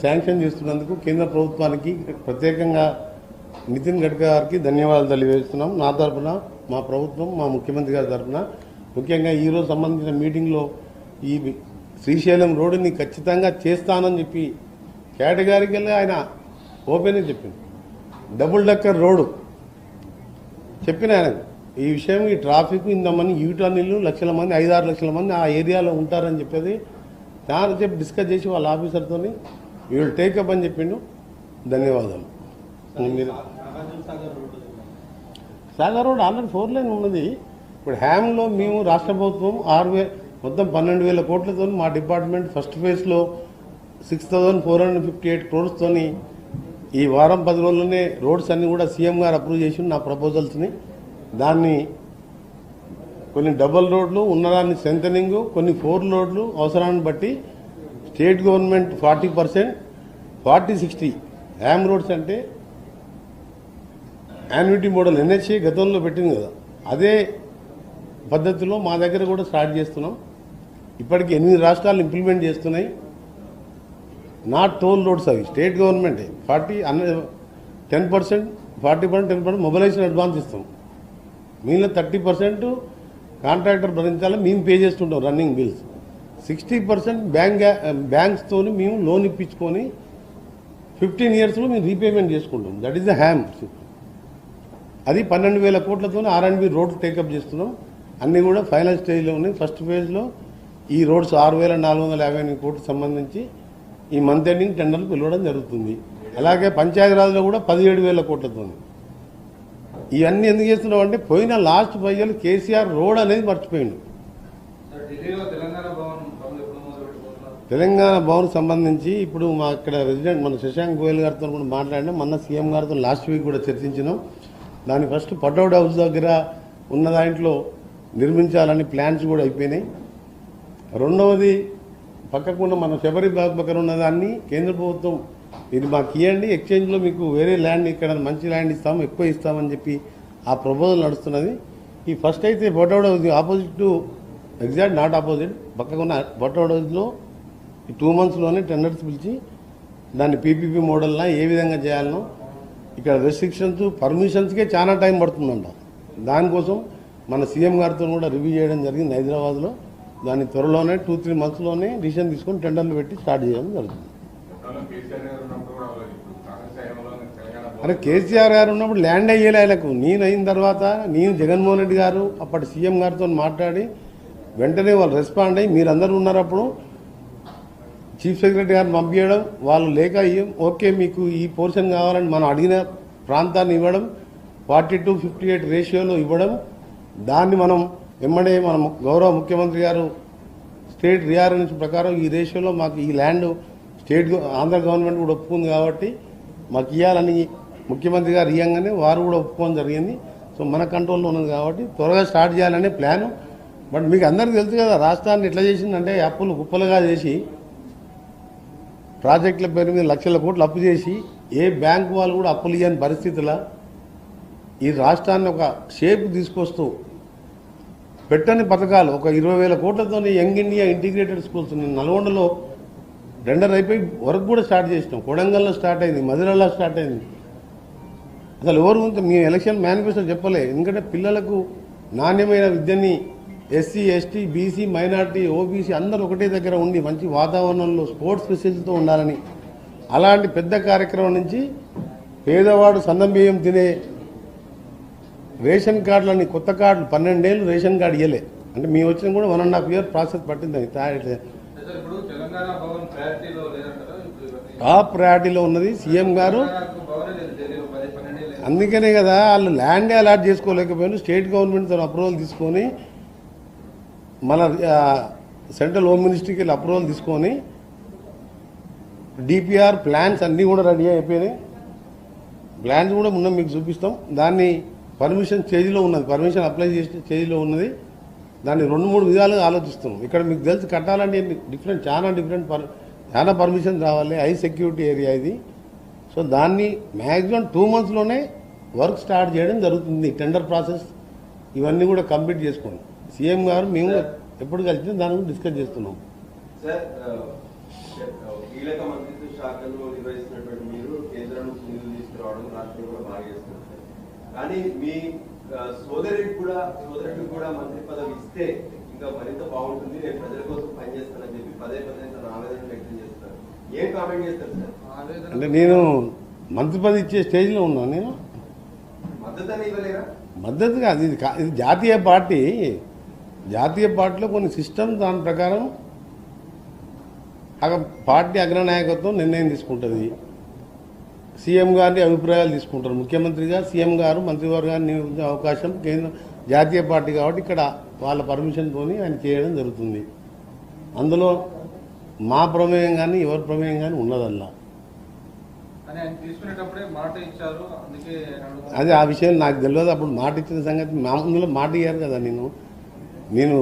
Sanction చేస్తున్నందుకు కేంద్ర ప్రభుత్వానికి ప్రత్యేకంగా నితిన్ గడ్కరీ గారికి ధన్యవాదాలు తెలియజేస్తున్నాం. నా తరఫున, మా ప్రభుత్వం, మా ముఖ్యమంత్రి గారి తరఫున ముఖ్యంగా ఈరోజు సంబంధించిన మీటింగ్లో ఈ శ్రీశైలం రోడ్డుని ఖచ్చితంగా చేస్తానని చెప్పి కేటగిరికల్గా ఆయన ఓపెన్గా చెప్పింది. డబుల్ డెక్కర్ రోడ్డు చెప్పిన ఆయనకు ఈ విషయం, ఈ ట్రాఫిక్ ఇంతమంది యూటర్నీలు లక్షల మంది 5-6 లక్షల మంది ఆ ఏరియాలో ఉంటారని చెప్పేది చాలా చెప్పి డిస్కస్ చేసి వాళ్ళ ఆఫీసర్తో వీళ్ళు టేకప్ అని చెప్పిండు. ధన్యవాదాలు. సాగర్ రోడ్ ఆల్రెడీ 4 లైన్ ఉన్నది. ఇప్పుడు హ్యామ్లో మేము రాష్ట్ర ప్రభుత్వం మొత్తం 12,000 కోట్లతో మా డిపార్ట్మెంట్ ఫస్ట్ ఫేజ్లో 6,458 crores ఈ వారం 10 రోజుల్లోనే రోడ్స్ అన్ని కూడా సీఎం గారు అప్రూవ్ చేసి నా ప్రపోజల్స్ని దాన్ని కొన్ని డబుల్ రోడ్లు ఉన్నదాన్ని స్ట్రెంథనింగ్, కొన్ని 4 రోడ్లు అవసరాన్ని బట్టి స్టేట్ గవర్నమెంట్ 40%, 40-60 హ్యామ్ రోడ్స్ అంటే యాన్యుటీ మోడల్ ఎన్హెచ్ఏ గతంలో పెట్టింది కదా, అదే పద్ధతిలో మా దగ్గర కూడా స్టార్ట్ చేస్తున్నాం. ఇప్పటికి 8 రాష్ట్రాలు ఇంప్లిమెంట్ చేస్తున్నాయి. నాట్ టోల్ రోడ్స్ అవి స్టేట్ గవర్నమెంటే 10%, 40%, 10% మొబిలైజేషన్ అడ్వాన్స్ ఇస్తాం. మిగిలిన 30% కాంట్రాక్టర్ భరించాలి, మేము పే చేస్తుంటాం రన్నింగ్ బిల్స్. 60% బ్యాంక్స్తో మేము లోన్ ఇప్పించుకొని 15 yearsలో మేము రీపేమెంట్ చేసుకుంటాం. That is the ham. అది 12,000 కోట్లతో R&B రోడ్లు టేకప్ చేస్తున్నాం. అన్నీ కూడా ఫైనల్ స్టేజ్లో ఉన్నాయి. ఫస్ట్ ఫేజ్లో ఈ రోడ్స్ 6,458 కోట్లకు సంబంధించి ఈ మంత్ ఎండింగ్ టెండర్లు పిలవడం జరుగుతుంది. అలాగే పంచాయతీరాజ్లో కూడా 17,000 కోట్లతో. ఇవన్నీ ఎందుకు చేస్తున్నాం అంటే పోయిన లాస్ట్ 5 years కేసీఆర్ రోడ్ అనేది మర్చిపోయిండు. తెలంగాణ భవన్ సంబంధించి ఇప్పుడు మా ఇక్కడ రెసిడెంట్ మన శశాంక్ గోయల్ గారితో కూడా మాట్లాడినాం. మొన్న సీఎం గారితో లాస్ట్ వీక్ కూడా చర్చించినాం. దాని ఫస్ట్ పటౌట్ హౌస్ దగ్గర ఉన్న దాంట్లో నిర్మించాలని ప్లాన్స్ కూడా అయిపోయినాయి. రెండవది పక్కకున్న మన శబరి బాగ్ పక్కన ఉన్నదాన్ని కేంద్ర ప్రభుత్వం ఇది మాకు ఇవ్వండి, ఎక్స్చేంజ్లో మీకు వేరే ల్యాండ్ ఇక్కడ మంచి ల్యాండ్ ఇస్తాము, ఎక్కువ ఇస్తామని చెప్పి ఆ ప్రపోజల్ నడుస్తున్నది. ఈ ఫస్ట్ అయితే పటౌట్ house opposite to exact not opposite పక్కకున్న పటౌట్ హౌస్లో ఈ 2 monthsలోనే టెండర్స్ పిలిచి దాన్ని పీపీపీ మోడల్లా ఏ విధంగా చేయాలనో ఇక్కడ రెస్ట్రిక్షన్స్ పర్మిషన్స్కే చాలా టైం పడుతుందంట. దానికోసం మన సీఎం గారితో కూడా రివ్యూ చేయడం జరిగింది హైదరాబాద్లో. దాన్ని త్వరలోనే 2-3 monthsలోనే డిసిషన్ తీసుకొని టెండర్లు పెట్టి స్టార్ట్ చేయడం జరుగుతుంది. అరే కేసీఆర్ గారు ఉన్నప్పుడు ల్యాండ్ అయ్యేలే ఆయనకు. నేను అయిన తర్వాత నేను జగన్మోహన్ రెడ్డి గారు అప్పటి సీఎం గారితో మాట్లాడి వెంటనే వాళ్ళు రెస్పాండ్ అయ్యి మీరందరూ ఉన్నారు అప్పుడు చీఫ్ సెక్రటరీ గారిని పంపించడం, వాళ్ళు లేక ఓకే మీకు ఈ పోర్షన్ కావాలని మనం అడిగిన ప్రాంతాన్ని ఇవ్వడం, 40-58 రేషియోలో ఇవ్వడం. దాన్ని మనం ఎమ్మడే మన గౌరవ ముఖ్యమంత్రి గారు స్టేట్ రీఆర్గనైజేషన్ ప్రకారం ఈ రేషియోలో మాకు ఈ ల్యాండ్ స్టేట్ ఆంధ్ర గవర్నమెంట్ కూడా ఒప్పుకుంది కాబట్టి మాకు ఇవ్వాలని ముఖ్యమంత్రి గారు ఇవ్వగానే వారు కూడా ఒప్పుకోవడం జరిగింది. సో మన కంట్రోల్లో ఉన్నది కాబట్టి త్వరగా స్టార్ట్ చేయాలనే ప్లాను. బట్ మీకు అందరికీ తెలుసు కదా రాష్ట్రాన్ని ఎట్లా చేసిందంటే అప్పులు కుప్పలుగా చేసి ప్రాజెక్టుల పేరు మీద లక్షల కోట్లు అప్పు చేసి ఏ బ్యాంకు వాళ్ళు కూడా అప్పులు ఇవ్వని పరిస్థితుల్లో ఈ రాష్ట్రాన్ని ఒక షేప్ తీసుకొస్తూ పెట్టని పథకాలు ఒక 20,000 కోట్లతో యంగ్ ఇండియా ఇంటిగ్రేటెడ్ స్కూల్స్ నల్గొండలో టెండర్ అయిపోయి వర్క్ కూడా స్టార్ట్ చేసినాం. కొడంగల్లో స్టార్ట్ అయింది, మధురలో స్టార్ట్ అయింది. అసలు ఎవరు మేము ఎలక్షన్ మేనిఫెస్టో చెప్పలే. ఎందుకంటే పిల్లలకు నాణ్యమైన విద్యని SC, ST, BC, minority, OBC అందరూ ఒకటే దగ్గర ఉండి మంచి వాతావరణంలో స్పోర్ట్స్ ఫెసిలిటీతో ఉండాలని అలాంటి పెద్ద కార్యక్రమం నుంచి పేదవాడు సన్నం బియ్యం తినే రేషన్ కార్డులని కొత్త కార్డులు 12 ఏళ్ళు రేషన్ కార్డు ఇవ్వలే. అంటే మేము వచ్చిన కూడా 1.5 year ప్రాసెస్ పట్టింది. టాప్ ప్రయారిటీలో ఉన్నది సీఎం గారు. అందుకనే కదా వాళ్ళు ల్యాండ్ అలాట్ చేసుకోలేకపోయినా స్టేట్ గవర్నమెంట్ తన అప్రూవల్ తీసుకొని మన సెంట్రల్ హోమ్ మినిస్ట్రీకి వెళ్ళి అప్రూవల్ తీసుకొని డిపిఆర్ ప్లాన్స్ అన్నీ కూడా రెడీ అయిపోయినాయి. ప్లాన్స్ కూడా మొన్న మీకు చూపిస్తాం. దాన్ని పర్మిషన్ స్టేజ్లో ఉన్నది, పర్మిషన్ అప్లై చేసే స్టేజ్లో ఉన్నది. దాన్ని 2-3 విధాలుగా ఆలోచిస్తున్నాం. ఇక్కడ మీకు తెలిసి కట్టాలంటే చాలా పర్మిషన్ రావాలి. హై సెక్యూరిటీ ఏరియా ఇది. సో దాన్ని మ్యాక్సిమం 2 monthsలోనే వర్క్ స్టార్ట్ చేయడం జరుగుతుంది. టెండర్ ప్రాసెస్ ఇవన్నీ కూడా కంప్లీట్ చేసుకోండి. సీఎం గారు మేము ఎప్పుడు కలిసినా దాని గురించి డిస్కస్ చేస్తున్నాం. సార్ కీలక మంత్రిత్వ శాఖను నిర్వహిస్తున్నటువంటి మీరు కేంద్రం నుంచి నిధులు తీసుకురావడం రాష్ట్రం కూడా బాగా చేస్తున్నారు. కానీ మీ సోదరుడికి కూడా మంత్రి పదవి ఇస్తే ఇంకా మరింత బాగుంటుంది, నేను ప్రజల కోసం పనిచేస్తానని చెప్పి పదే తన ఆవేదన వ్యక్తం చేస్తారు. ఏం కామెంట్ చేస్తారు సార్? అంటే నేను మంత్రి పదవి ఇచ్చే స్టేజ్లో ఉన్నాను. నేను మద్దతు ఇవ్వలేరా? మద్దతు కాదు, ఇది జాతీయ పార్టీ. జాతీయ పార్టీలో కొన్ని సిస్టమ్, దాని ప్రకారం పార్టీ అగ్రనాయకత్వం నిర్ణయం తీసుకుంటుంది. సీఎం గారిని అభిప్రాయాలు తీసుకుంటారు. ముఖ్యమంత్రిగా సీఎం గారు మంత్రివర్గాన్ని నియమించే అవకాశం కేంద్ర జాతీయ పార్టీ కాబట్టి ఇక్కడ వాళ్ళ పర్మిషన్తో ఆయన చేయడం జరుగుతుంది. అందులో మా ప్రమేయం కానీ ఎవరి ప్రమేయం కానీ ఉన్నదల్లా. అది ఆ విషయం నాకు తెలియదు. అప్పుడు మాట ఇచ్చిన సంగతి మా ముందులో మాట ఇయ్యారు కదా. నేను